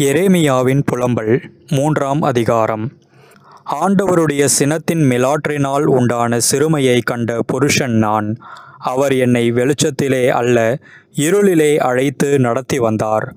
எரேமியாவின் புலம்பல் 3ஆம் அதிகாரம். ஆண்டவருடைய சினத்தின் மிலாற்றினால் உண்டான சிறுமையைக் கண்ட புருஷன் நான். அவர் என்னை வெளிச்சத்திலே அல்ல, இருளிலே அழைத்து நடத்தி வந்தார்.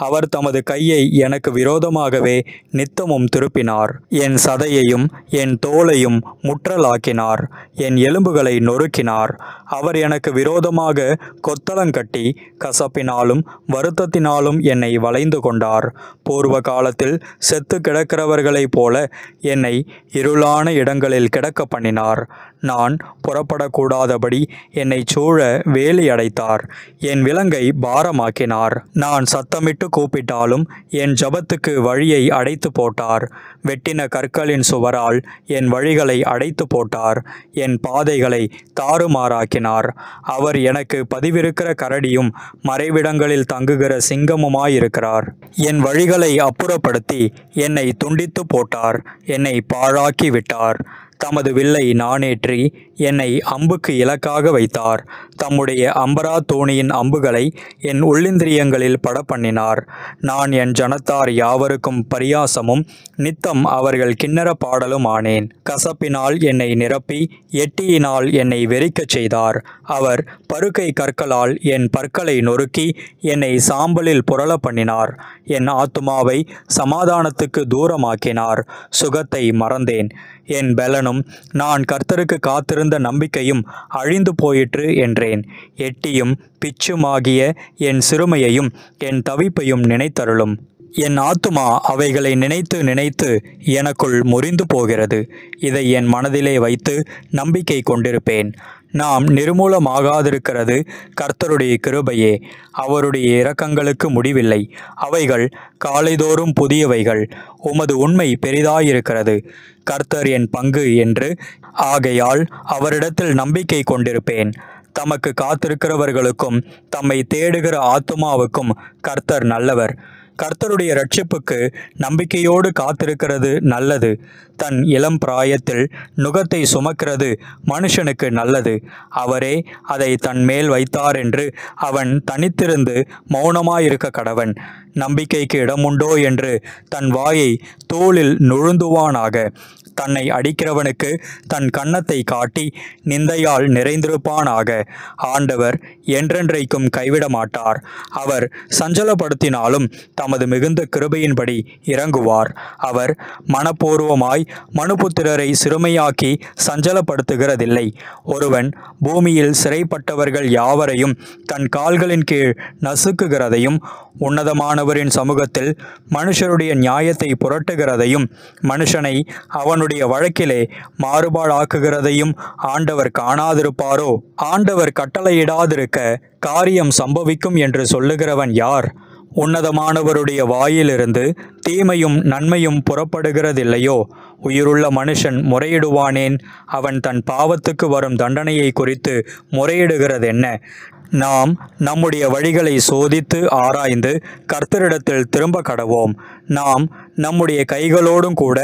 அவர் தமது கையை எனக்கு விரோதமாகவே நித்தமும் திருப்பினார். என் சதையையும் என் தோலையும் முற்றலாக்கினார். என் எலும்புகளை நொறுக்கினார். அவர் எனக்கு விரோதமாக கொத்தளங்கட்டி கசப்பினாலும் வருத்தத்தினாலும் என்னை வளைந்து கொண்டார். பூர்வ காலத்தில் செத்து கிடக்கிறவர்களைப் போல என்னை இருளான இடங்களில் கிடக்க பண்ணினார். நான் புறப்படக்கூடாதபடி என்னை சூழ வேலி அடைத்தார். என் விலங்கை பாரமாக்கினார். நான் சத்தமிட்டு கூப்பிட்டாலும் என் ஜபத்துக்கு வழியை அடைத்து போட்டார். வெட்டின கற்களின் சுவரால் என் வழிகளை அடைத்து போட்டார். என் பாதைகளை தாறுமாறாக்கினார். அவர் எனக்கு பதிவிருக்கிற கரடியும் மறைவிடங்களில் தங்குகிற சிங்கமுமாயிருக்கிறார். என் வழிகளை அப்புறப்படுத்தி என்னை துண்டித்து போட்டார். என்னை பாழாக்கி விட்டார். தமது வில்லை நாணேற்றி என்னை அம்புக்கு இலக்காக வைத்தார். தம்முடைய அம்பரா தோணியின் அம்புகளை என் உள்ளிந்திரியங்களில் படப்பண்ணினார். நான் என் ஜனத்தார் யாவருக்கும் பரியாசமும் நித்தம் அவர்கள் கின்னர பாடலும் ஆனேன். கசப்பினால் என்னை நிரப்பி எட்டியினால் என்னை வெறிக்கச் செய்தார். அவர் பருக்கை கற்களால் என் பற்களை நொறுக்கி என்னை சாம்பலில் புரள பண்ணினார். என் ஆத்துமாவை சமாதானத்துக்கு தூரமாக்கினார். சுகத்தை மறந்தேன். என் பெலனும் நான் கர்த்தருக்கு காத்திருந்த நம்பிக்கையும் அழிந்து போயிற்று என்றேன். எட்டியும் பிச்சுமாகிய என் சிறுமையையும் என் தவிப்பையும் நினைத்தருளும். என் ஆத்துமா அவைகளை நினைத்து நினைத்து எனக்குள் முறிந்து போகிறது. இதை என் மனதிலே வைத்து நம்பிக்கை கொண்டிருப்பேன். நாம் நிர்மூலமாகாதிருக்கிறது கர்த்தருடைய கிருபையே. அவருடைய இரக்கங்களுக்கு முடிவில்லை. அவைகள் காலைதோறும் புதியவைகள். உமது உண்மை பெரிதாயிருக்கிறது. கர்த்தர் என் பங்கு என்று ஆகையால் அவரிடத்தில் நம்பிக்கை கொண்டிருப்பேன். தமக்கு காத்திருக்கிறவர்களுக்கும் தம்மை தேடுகிற ஆத்துமாவுக்கும் கர்த்தர் நல்லவர். கர்த்தருடைய இரட்சிப்புக்கு நம்பிக்கையோடு காத்திருக்கிறது நல்லது. தன் இளம் பிராயத்தில் நுகத்தை சுமக்கிறது மனுஷனுக்கு நல்லது. அவரே அதை தன் மேல் வைத்தார் என்று அவன் தனித்திருந்து மௌனமாயிருக்க கடவன். நம்பிக்கைக்கு இடமுண்டோ என்று தன் வாயை தோளில் நுழுந்துவானாக. தன்னை அடிக்கிறவனுக்கு தன் கன்னத்தை காட்டி நிந்தையால் நிறைந்திருப்பானாக. ஆண்டவர் என்றென்றைக்கும் கைவிட மாட்டார். அவர் சஞ்சலப்படுத்தினாலும் தமது மிகுந்த கிருபையின்படி இறங்குவார். அவர் மனப்பூர்வமாய் மனுபுத்திரரை சிறுமையாக்கி சஞ்சலப்படுத்துகிறதில்லை. ஒருவன் பூமியில் சிறைப்பட்டவர்கள் யாவரையும் தன் கால்களின் கீழ் நசுக்குகிறதையும் உன்னதமானவரின் சமூகத்தில் மனுஷருடைய நியாயத்தை புரட்டுகிறதையும் மனுஷனை அவனுடைய வழக்கிலே மாறுபாடாக்குகிறதையும் ஆண்டவர் காணாதிருப்பாரோ? ஆண்டவர் கட்டளையிடாதிருக்க காரியம் சம்பவிக்கும் என்று சொல்லுகிறவன் யார்? உன்னதமானவருடைய வாயிலிருந்து தீமையும் நன்மையும் புறப்படுகிறதில்லையோ? உயிருள்ள மனுஷன் முறையிடுவானேன்? அவன் தன் பாவத்துக்கு வரும் தண்டனையை குறித்து முறையிடுகிறதென்ன? நாம் நம்முடைய வழிகளை சோதித்து ஆராய்ந்து கர்த்தரிடத்தில் திரும்ப கடவோம். நாம் நம்முடைய கைகளோடும் கூட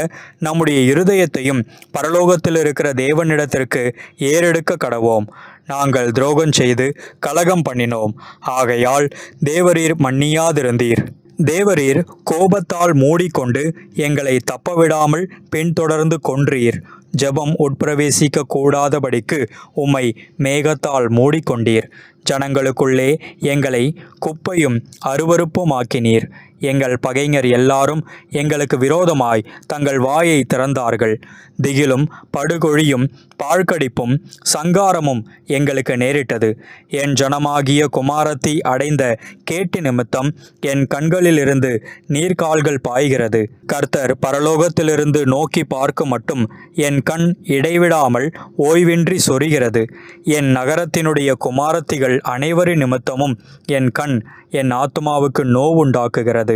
நம்முடைய இருதயத்தையும் பரலோகத்தில் இருக்கிற தேவனிடத்திற்கு ஏறெடுக்க கடவோம். நாங்கள் துரோகம் செய்து கலகம் பண்ணினோம். ஆகையால் தேவரீர் மன்னியாதிருந்தீர். தேவரீர் கோபத்தால் மூடிக்கொண்டு எங்களை தப்பவிடாமல் பின்தொடர்ந்து கொன்றீர். ஜெபம் உட்பிரவேசிக்க கூடாதபடிக்கு உம்மை மேகத்தால் மூடிக்கொண்டீர். ஜனங்களுக்குள்ளே எங்களை குப்பையும் அருவருப்புமாக்கினீர். எங்கள் பகைஞர் எல்லாரும் எங்களுக்கு விரோதமாய் தங்கள் வாயை திறந்தார்கள். திகிலும் படுகொழியும் பாழ்கடிப்பும் சங்காரமும் எங்களுக்கு நேரிட்டது. என் ஜனமாகிய குமாரத்தி அடைந்த கேட்டு நிமித்தம் என் கண்களிலிருந்து நீர்கால்கள் பாய்கிறது. கர்த்தர் பரலோகத்திலிருந்து நோக்கி பார்க்க மட்டும் என் கண் இடைவிடாமல் ஓய்வின்றி சொரிகிறது. என் நகரத்தினுடைய குமாரத்திகள் அனைவரின் நிமித்தமும் என் கண் என் ஆத்துமாவுக்கு நோவுண்டாக்குகிறது.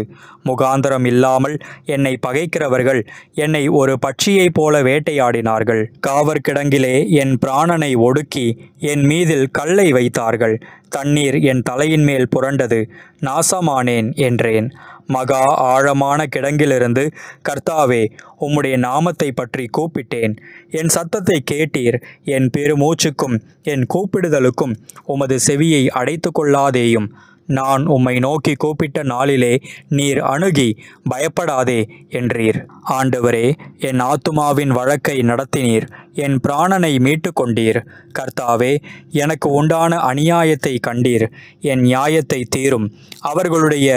முகாந்தரம் இல்லாமல் என்னை பகைக்கிறவர்கள் என்னை ஒரு பட்சியைப் போல வேட்டையாடினார்கள். காவற்கிடங்கிலே என் பிராணனை ஒடுக்கி என் மீதில் கல்லை வைத்தார்கள். தண்ணீர் என் தலையின் மேல் புரண்டது. நாசமானேன் என்றேன். மகா ஆழமான கிடங்கிலிருந்து கர்த்தாவே உம்முடைய நாமத்தை பற்றி கூப்பிட்டேன். என் சத்தத்தை கேட்டீர். என் பெருமூச்சுக்கும் என் கூப்பிடுதலுக்கும் உமது செவியை அடைத்து கொள்ளாதேயும். நான் உம்மை நோக்கி கூப்பிட்ட நாளிலே நீர் அணுகி பயப்படாதே என்றீர். ஆண்டவரே, என் ஆத்துமாவின் வழக்கை நடத்தினீர், என் பிராணனை மீட்டு கொண்டீர். கர்த்தாவே, எனக்கு உண்டான அநியாயத்தை கண்டீர், என் நியாயத்தை தீரும். அவர்களுடைய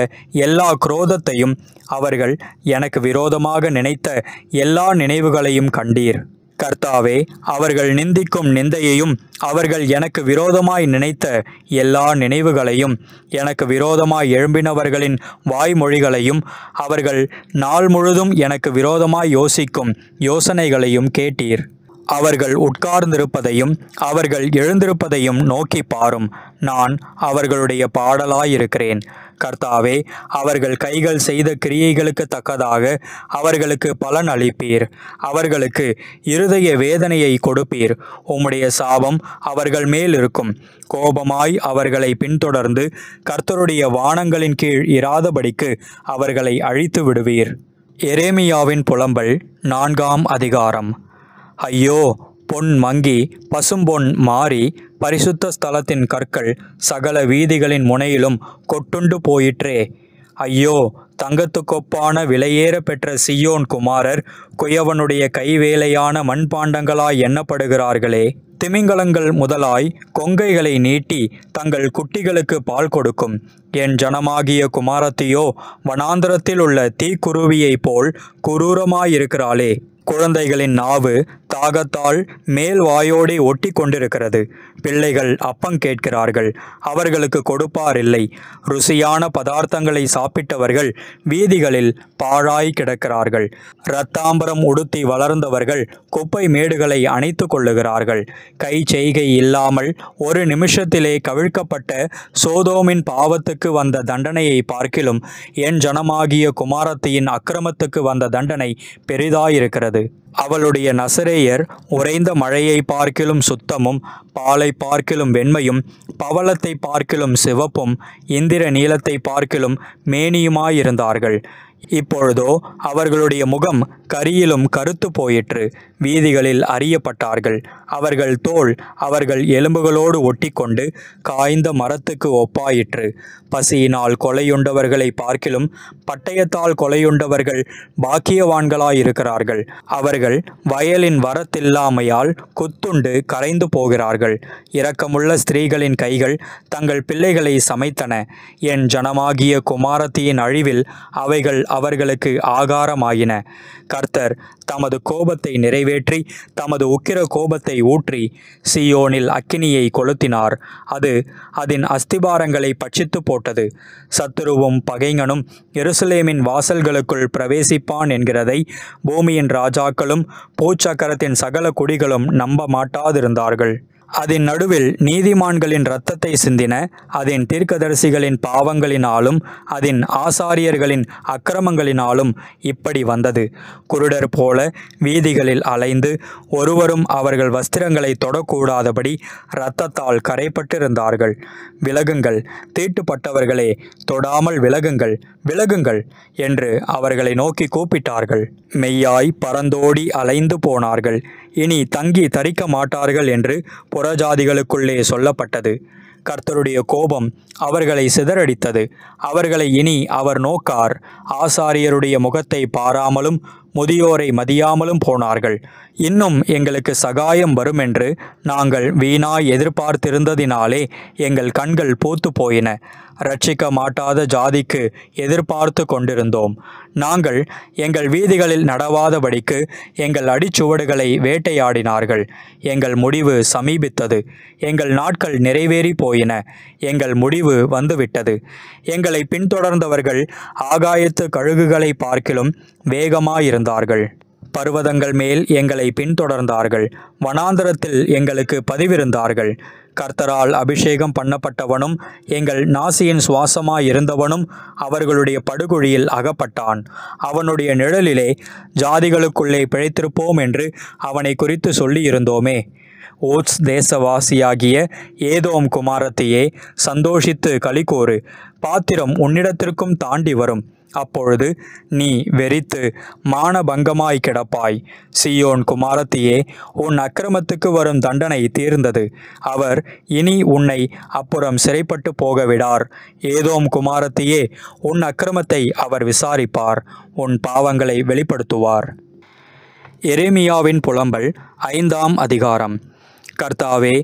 எல்லா குரோதத்தையும் அவர்கள் எனக்கு விரோதமாக நினைத்த எல்லா நினைவுகளையும் கண்டீர். கர்த்தாவே, அவர்கள் நிந்திக்கும் நிந்தையையும் அவர்கள் எனக்கு விரோதமாய் நினைத்த எல்லா நினைவுகளையும் எனக்கு விரோதமாய் எழும்பினவர்களின் வாய்மொழிகளையும் அவர்கள் நாள் முழுதும் எனக்கு விரோதமாய் யோசிக்கும் யோசனைகளையும் கேட்டீர். அவர்கள் உட்கார்ந்திருப்பதையும் அவர்கள் எழுந்திருப்பதையும் நோக்கி பாரும். நான் அவர்களுடைய பாடலாயிருக்கிறேன். கர்த்தாவே, அவர்கள் கைகள் செய்த கிரியைகளுக்கு தக்கதாக அவர்களுக்கு பலன் அளிப்பீர். அவர்களுக்கு இருதய வேதனையை கொடுப்பீர். உம்முடைய சாபம் அவர்கள் மேல் இருக்கும். கோபமாய் அவர்களை பின்தொடர்ந்து கர்த்தருடைய வானங்களின் கீழ் இராதபடிக்கு அவர்களை அழித்து விடுவீர். எரேமியாவின் புலம்பல் 4ஆம் அதிகாரம். ஐயோ, பொன் மங்கி பசும்பொன் மாறி பரிசுத்த ஸ்தலத்தின் கற்கள் சகல வீதிகளின் முனையிலும் கொட்டுண்டு போயிற்றே. ஐயோ, தங்கத்துக்கொப்பான விலையேற பெற்ற சியோன் குமாரர் குயவனுடைய கைவேலையான மண்பாண்டங்களாய் எண்ணப்படுகிறார்களே. திமிங்கலங்கள் முதலாய் கொங்கைகளை நீட்டி தங்கள் குட்டிகளுக்கு பால் கொடுக்கும் என் ஜனமாகிய குமாரத்தியோ வனாந்தரத்தில் உள்ள தீக்குருவியைப் போல் குரூரமாயிருக்கிறாளே. குழந்தைகளின் நாவு தாகத்தால் மேல் வாயோடே ஒட்டி கொண்டிருக்கிறது. பிள்ளைகள் அப்பம் கேட்கிறார்கள், அவர்களுக்கு கொடுப்பார் இல்லை. ருசியான பதார்த்தங்களை சாப்பிட்டவர்கள் வீதிகளில் பாழாய் கிடக்கிறார்கள். இரத்தாம்பரம் உடுத்தி வளர்ந்தவர்கள் குப்பை மேடுகளை அணைத்து கொள்ளுகிறார்கள். கை செய்கை இல்லாமல் ஒரு நிமிஷத்திலே கவிழ்க்கப்பட்ட சோதோமின் பாவத்துக்கு வந்த தண்டனையை பார்க்கிலும் என் ஜனமாகிய குமாரத்தியின் அக்கிரமத்துக்கு வந்த தண்டனை பெரிதாயிருக்கிறது. அவளுடைய நசரேயர் உறைந்த மழையை பார்க்கிலும் சுத்தமும், பாலை பார்க்கிலும் வெண்மையும், பவளத்தை பார்க்கிலும் சிவப்பும், இந்திர நீலத்தை பார்க்கிலும் மேனியுமாயிருந்தார்கள். இப்பொழுதோ அவர்களுடைய முகம் கரியிலும் கருத்து போயிற்று. வீதிகளில் அறியப்பட்டார்கள். அவர்கள் தோல் அவர்கள் எலும்புகளோடு ஒட்டி கொண்டு காய்ந்த மரத்துக்கு ஒப்பாயிற்று. பசியினால் கொலையுண்டவர்களை பார்க்கிலும் பட்டயத்தால் கொலையுண்டவர்கள் பாக்கியவான்களாயிருக்கிறார்கள். அவர்கள் வயலின் வரத்தில்லாமையால் குத்துண்டு கரைந்து போகிறார்கள். இரக்கமுள்ள ஸ்திரீகளின் கைகள் தங்கள் பிள்ளைகளை சமைத்தன. என் ஜனமாகிய குமாரத்தியின் அழிவில் அவைகள் அவர்களுக்கு ஆகாரமாயின. கர்த்தர் தமது கோபத்தை நிறைவேற்றி தமது உக்கிர கோபத்தை ஊற்றி சீயோனில் அக்கினியை கொளுத்தினார். அது அதன் அஸ்திபாரங்களை பட்சித்து போட்டது. சத்துருவும் பகைஞனும் எருசலேமின் வாசல்களுக்குள் பிரவேசிப்பான் என்கிறதை பூமியின் ராஜாக்களும் பூச்சக்கரத்தின் சகல குடிகளும் நம்ப மாட்டாதிருந்தார்கள். அதன் நடுவில் நீதிமான்களின் இரத்தத்தை சிந்தின. அதன் தீர்க்கதரிசிகளின் பாவங்களினாலும் அதன் ஆசாரியர்களின் அக்கிரமங்களினாலும் இப்படி வந்தது. குருடர் போல வீதிகளில் அலைந்து ஒருவரும் அவர்கள் வஸ்திரங்களை தொடக்கூடாதபடி இரத்தத்தால் கரைப்பட்டிருந்தார்கள். விலகுங்கள், தீட்டுப்பட்டவர்களே, தொடாமல் விலகுங்கள், விலகுங்கள் என்று அவர்களை நோக்கி கூப்பிட்டார்கள். மெய்யாய் பறந்தோடி அலைந்து போனார்கள். இனி தங்கி தரிக்க மாட்டார்கள் என்று புறஜாதிகளுக்குள்ளே சொல்லப்பட்டது. கர்த்தருடைய கோபம் அவர்களை சிதறடித்தது. அவர்களை இனி அவர் நோக்கார். ஆசாரியருடைய முகத்தை பாராமலும் முதியோரை மதியாமலும் போனார்கள். இன்னும் எங்களுக்கு சகாயம் வருமென்று நாங்கள் வீணாய் எதிர்பார்த்திருந்ததினாலே எங்கள் கண்கள் பூத்து போயின. ரட்சிக்க மாட்டாத ஜாதிக்கு எதிர்பார்த்து கொண்டிருந்தோம். நாங்கள் எங்கள் வீதிகளில் நடவாதபடிக்கு எங்கள் அடிச்சுவடுகளை வேட்டையாடினார்கள். எங்கள் முடிவு சமீபித்தது. எங்கள் நாட்கள் நிறைவேறி போயின. எங்கள் முடிவு வந்துவிட்டது. எங்களை பின்தொடர்ந்தவர்கள் ஆகாயத்து கழுகுகளை பார்க்கிலும் வேகமாயிருந்தார்கள். பர்வதங்கள் மேல் எங்களை பின்தொடர்ந்தார்கள். வனாந்தரத்தில் எங்களுக்கு பதிவிருந்தார்கள். கர்த்தரால் அபிஷேகம் பண்ணப்பட்டவனும் எங்கள் நாசியின் சுவாசமாயிருந்தவனும் அவர்களுடைய படுகுழியில் அகப்பட்டான். அவனுடைய நிழலிலே ஜாதிகளுக்குள்ளே பிழைத்திருப்போம் என்று அவனை குறித்து சொல்லியிருந்தோமே. ஓத்ஸ் தேசவாசியாகிய ஏதோம் குமாரத்தியே, சந்தோஷித்து களிகூறு. பாத்திரம் உன்னிடத்திற்கும் தாண்டி வரும். அப்பொழுது நீ வெறித்து மானபங்கமாய் கிடப்பாய். சீயோன் குமாரத்தியே, உன் அக்கிரமத்துக்கு வரும் தண்டனை தீர்ந்தது. அவர் இனி உன்னை அப்புறம் சிறைப்பட்டு போகவிடார். ஏதோம் குமாரத்தியே, உன் அக்கிரமத்தை அவர் விசாரிப்பார், உன் பாவங்களை வெளிப்படுத்துவார். எரேமியாவின் புலம்பல் 5ஆம் அதிகாரம். கர்த்தாவே,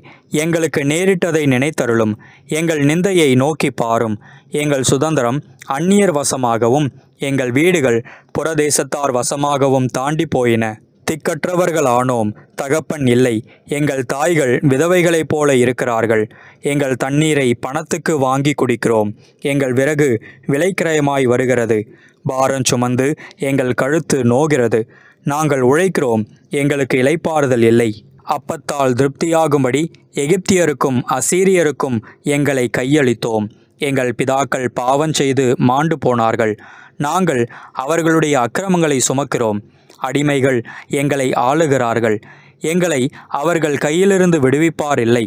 எங்களுக்கு நேரிட்டதை நினைத்தருளும். எங்கள் நிந்தையை நோக்கி பாரும். எங்கள் சுதந்திரம் அந்நியர் வசமாகவும் எங்கள் வீடுகள் புறதேசத்தார் வசமாகவும் தாண்டி போயின. திக்கற்றவர்களானோம், தகப்பன் இல்லை. எங்கள் தாய்கள் விதவைகளைப் போல இருக்கிறார்கள். எங்கள் தண்ணீரை பணத்துக்கு வாங்கி குடிக்கிறோம். எங்கள் விறகு விலைக்கிரயமாய் வருகிறது. பாரம் சுமந்து எங்கள் கழுத்து நோகிறது. நாங்கள் உழைக்கிறோம், எங்களுக்கு இளைப்பாறுதல் இல்லை. அப்பத்தால் திருப்தியாகும்படி எகிப்தியருக்கும் அசீரியருக்கும் எங்களை கையளித்தோம். எங்கள் பிதாக்கள் பாவம் செய்து மாண்டு போனார்கள். நாங்கள் அவர்களுடைய அக்கிரமங்களை சுமக்கிறோம். அடிமைகள் எங்களை ஆளுகிறார்கள். எங்களை அவர்கள் கையிலிருந்து விடுவிப்பார் இல்லை.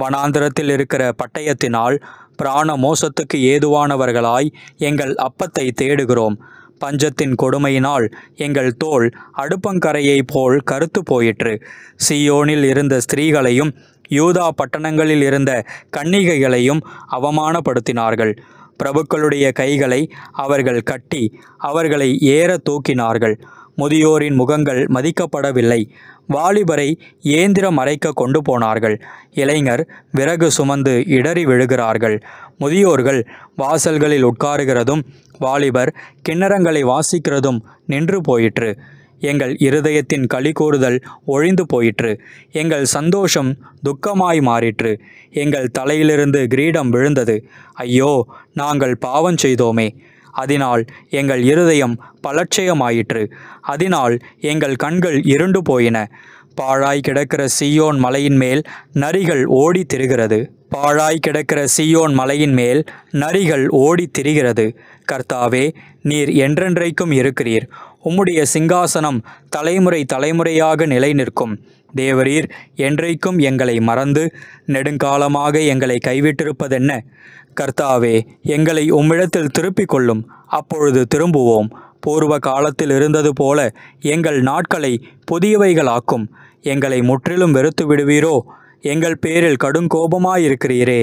வனாந்திரத்தில் இருக்கிற பட்டயத்தினால் பிராண மோசத்துக்கு ஏதுவானவர்களாய் எங்கள் அப்பத்தை தேடுகிறோம். பஞ்சத்தின் கொடுமையினால் எங்கள் தோல் அடுப்பங்கரையைப் போல் கருத்து போயிற்று. சீயோனில் இருந்த ஸ்திரீகளையும் யூதா பட்டணங்களில் இருந்த கன்னிகைகளையும் அவமானப்படுத்தினார்கள். பிரபுக்களுடைய கைகளை அவர்கள் கட்டி அவர்களை ஏற தூக்கினார்கள். முதியோரின் முகங்கள் மதிக்கப்படவில்லை. வாலிபரை ஏந்திரம் அரைக்க கொண்டு போனார்கள். இளைஞர் விறகு சுமந்து இடறி விழுகிறார்கள். முதியோர்கள் வாசல்களில் உட்காருகிறதும் வாலிபர் கிண்ணறங்களை வாசிக்கிறதும் நின்று போயிற்று. எங்கள் இருதயத்தின் களிகூறுதல் ஒழிந்து போயிற்று. எங்கள் சந்தோஷம் துக்கமாய் மாறிற்று. எங்கள் தலையிலிருந்து கிரீடம் விழுந்தது. ஐயோ, நாங்கள் பாவம் செய்தோமே! அதனால் எங்கள் இருதயம் பலட்சயமாயிற்று. அதனால் எங்கள் கண்கள் இருண்டு போயின. பாழாய் கிடக்கிற சீயோன் மலையின் மேல் நரிகள் ஓடி திரிகிறது. பாழாய் கிடக்கிற சீயோன் மலையின் மேல் நரிகள் ஓடி திரிகிறது. கர்த்தாவே, நீர் என்றென்றைக்கும் இருக்கிறீர். உம்முடைய சிங்காசனம் தலைமுறை தலைமுறையாக நிலை நிற்கும். தேவரீர் என்றைக்கும் எங்களை மறந்து நெடுங்காலமாக எங்களை கைவிட்டிருப்பதென்ன? கர்த்தாவே, எங்களை உம்மிடத்தில் திருப்பிக் கொள்ளும். அப்பொழுது திரும்புவோம். பூர்வ காலத்தில் இருந்தது போல எங்கள் நாட்களை புதியவைகளாக்கும். எங்களை முற்றிலும் வெறுத்து விடுவீரோ? எங்கள் பேரில் கடுங்கோபமாயிருக்கிறீரே.